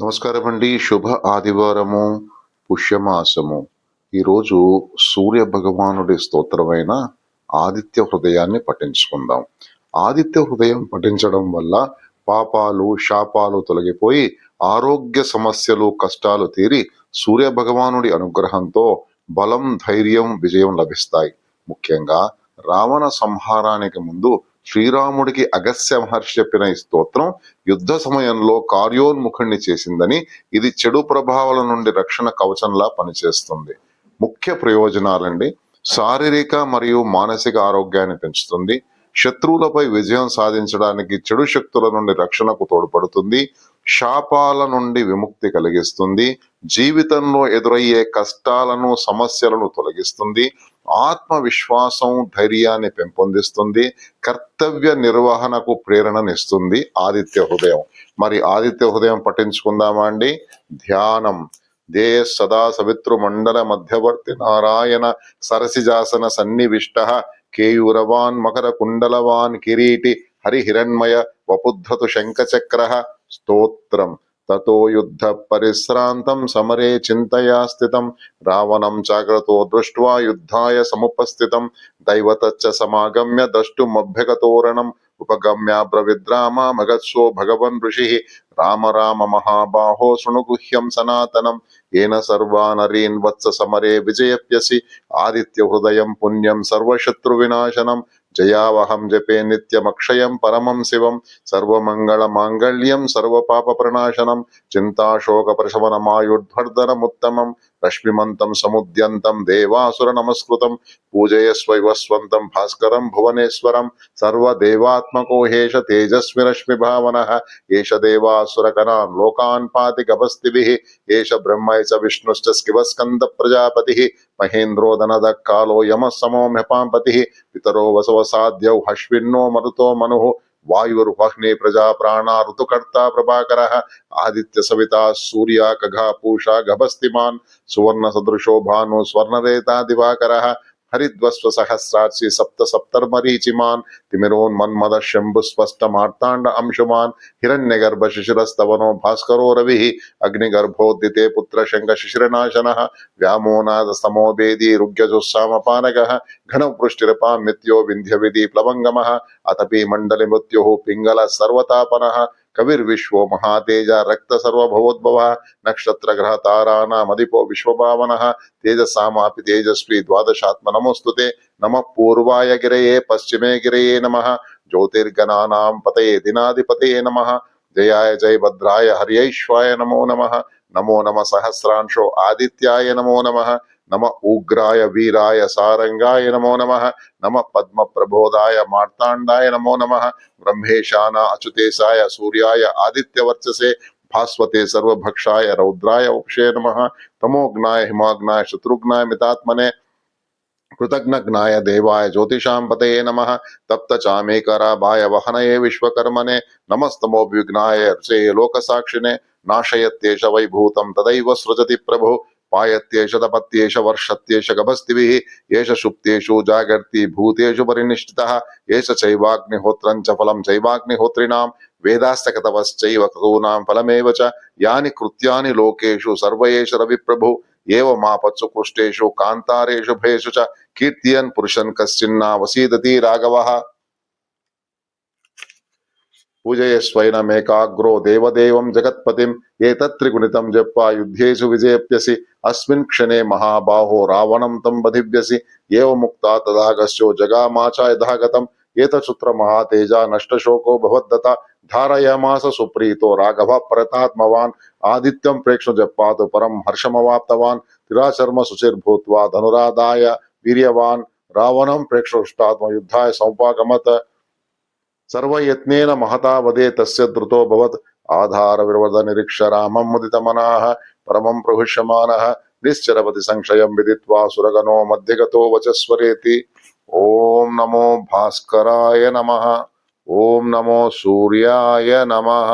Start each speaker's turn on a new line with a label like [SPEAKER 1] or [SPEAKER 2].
[SPEAKER 1] నమస్కారం అండి. శుభ ఆదివారము, పుష్యమాసము. ఈరోజు సూర్య భగవానుడి స్తోత్రమైన ఆదిత్య హృదయాన్ని పఠించుకుందాం. ఆదిత్య హృదయం పఠించడం వల్ల పాపాలు, శాపాలు తొలగిపోయి ఆరోగ్య సమస్యలు, కష్టాలు తీరి సూర్య భగవానుడి అనుగ్రహంతో బలం, ధైర్యం, విజయం లభిస్తాయి. ముఖ్యంగా రావణ సంహారానికి ముందు శ్రీరాముడికి అగస్త్య మహర్షి చెప్పిన ఈ స్తోత్రం యుద్ధ సమయంలో కార్యోన్ముఖుణ్ణి చేసిందని, ఇది చెడు ప్రభావాల నుండి రక్షణ కవచంలా పనిచేస్తుంది. ముఖ్య ప్రయోజనాలండి: శారీరక మరియు మానసిక ఆరోగ్యాన్ని పెంచుతుంది, శత్రువులపై విజయం సాధించడానికి, చెడు శక్తుల నుండి రక్షణకు తోడ్పడుతుంది, శాపాల నుండి విముక్తి కలిగిస్తుంది, జీవితంలో ఎదురయ్యే కష్టాలను, సమస్యలను తొలగిస్తుంది, ఆత్మవిశ్వాసం, ధైర్యాన్ని పెంపొందిస్తుంది, కర్తవ్య నిర్వహణకు ప్రేరణనిస్తుంది ఆదిత్య హృదయం. మరి ఆదిత్య హృదయం పఠించుకుందామా అండి? ధ్యానం. దే సదా సవితృ మండల మధ్యవర్తి నారాయణ సరసిజాసన సన్నివిష్ట కేయూరవాన్ మకర కుండలవాన్ కిరీటి హరిహిరణ్మయ వపుద్ధతు శంఖచక్ర. స్తోత్రం. తతో యుద్ధ పరిశ్రాంతం సమరే చింతయా స్థితం రావణం జాగ్రతో దృష్ట్వా యుద్ధాయ సముపస్థితం దైవతచ్చ సమాగమ్య ద్రష్టుమభ్యగతోరణం ఉపగమ్య బ్రవిద్రామ మగత్సో భగవన్ ఋషి రామ రామ మహాబాహో శృణుగుహ్యం సనాతనం ఏన సర్వానరీన్ వత్స సమరే విజయప్యసి ఆదిత్య హృదయం పుణ్యం సర్వశత్రు వినాశనం జయావహం జపే నిత్యమక్షయం పరమం శివం సర్వమంగళ మాంగళ్యం సర్వపాప ప్రణాశనం చింతాశోక ప్రశమనమాయుర్ధర్ధనముత్తమం రశ్మిమంతం సముద్యంతం దేవాసుర నమస్కృతం పూజయస్వైవస్వంతం భాస్కరం భువనేశ్వరం సర్వదేవాత్మకో హేష తేజస్వి రశ్మి భావన ఏష దేవాసురకనాన్ లోకాన్ పాతి గభస్తిభిః ఏష బ్రహ్మైచ విష్ణుశ్చ స్కివస్కంద ప్రజాపతిః మహేంద్రోదనద కాలో యమః సమోమ్యపాంపతిః పితరో వసవసాద్యౌ హశ్విన్నో మరుతో మనుః వాయుర్వహ్ని ప్రజా ప్రాణా ఋతుకర్తా ప్రభాకర ఆదిత్య సవితా సూర్య ఖగా పూషా గభస్తిమాన్ సువర్ణ సదృశో భాను స్వర్ణరేతా దివాకర హరిద్వస్వ సహస్రాక్షి సప్త సప్తర్మరీచిమాన్ తిమిరోన్మన్మద శంభు స్పష్ట మార్తాండ అంశుమాన్ హిరణ్యగర్భ శిశిరస్తవనో భాస్కరో రవి అగ్నిగర్భోద్దితే పుత్ర శంఖ శిశిరనాశన వ్యామోనాద సమోభేది రుగ్యజుస్సామపానగ ఘనవృష్టిరపా మిత్యో వింధ్య విధి ప్లవంగమ అతపి మండలి మృత్యు పింగళ సర్వతాపన కవిర్విశ్వో మహాతేజ రక్త సర్వభవోద్భవ నక్షత్ర గ్రహ తారానామధిపో విశ్వభావన తేజసామాపి తేజస్వి ద్వాదశాత్మ నమోస్తుతే నమ పూర్వాయ గిరయే పశ్చిమే గిరయే నమ జ్యోతిర్గణానాం పతయే దినాధిపతయే నమ జయాయ జయ భద్రాయ హర్యైశ్వాయ నమో నమ నమో నమ సహస్రాంశో ఆదిత్యాయ నమో నమ నమ ఉగ్రాయ వీరాయ సారంగాయ నమో నమ నమ పద్మ ప్రబోధాయ మార్తాండాయ నమో నమ బ్రహ్మేశాన అచ్యుతేశాయ సూర్యాయ ఆదిత్యవర్చసే భాస్వతే సర్వభక్షాయ రౌద్రాయ ఉపషే నమ తమోగ్నాయ హిమాగ్నాయ శత్రుఘ్నాయ మితాత్మనే కృతజ్ఞజ్ఞాయ దేవాయ జ్యోతిషాం పతయే నమ తప్త చామేకరాభాయ వహనయే విశ్వకర్మనే నమస్తమోభిఘ్నాయ ఋషే లోకసాక్షినే నాశయత్యేష వైభూతం తదైవ సృజతి ప్రభు పాయత్యేష తపత్యేష వర్షత్యేష గభస్తిభిః ఏష సుప్తేషు జాగర్తి భూతేషు పరినిష్ఠితః ఏష చైవాగ్నిహోత్రం చ ఫలం చైవాగ్నిహోత్రిణాం వేదాస్తకతవశ్చైవ క్రతూనాం ఫలమేవ చ యాని కృత్యాని లోకేషు సర్వయేష రవిప్రభు ఏవ మాపత్సు కృష్టేషు కాంతారేషు భయేషు చ కీర్తియన్ పురుషన్ కశ్చిన్నా వసీదతి రాఘవః పూజయస్వైనమేకాగ్రో దేవదేవం జగత్పతిం ఏతత్త్రిగుణితం జప్వా యుద్ధేషు విజయప్యసి అస్మిన్ క్షణే మహాబాహో రావణం తం బధివ్యసి ఏవ ముక్తా తదాగస్యో జగామాచ యథాగతం ఏతచుత్ర మహాతేజ నష్టశోకో భవద్దత ధారయామాస సుప్రీతో రాఘవ పరతాత్మవాన్ ఆదిత్యం ప్రేక్షు జప్పాతు పరం హర్షమవాప్తవాన్ తిరాచర్మ శుచిర్భూత్వా ధనురాదాయ వీర్యవాన్ రావణం ప్రేక్షుష్టాత్మ యుద్ధాయ సముపాగమత సర్వయత్నేన మహతా వదే తస్య ధృతో భవత్ ఆధార విర్వద నిరీక్ష రామం ముదితమనాః పరమం ప్రహృష్యమానః నిశ్చరపతి సంక్షయం విదిత్వా సురగణో మధ్యగతో వచస్వరేతి. ఓం నమో భాస్కరాయ నమః. ఓం నమో సూర్యాయ నమః.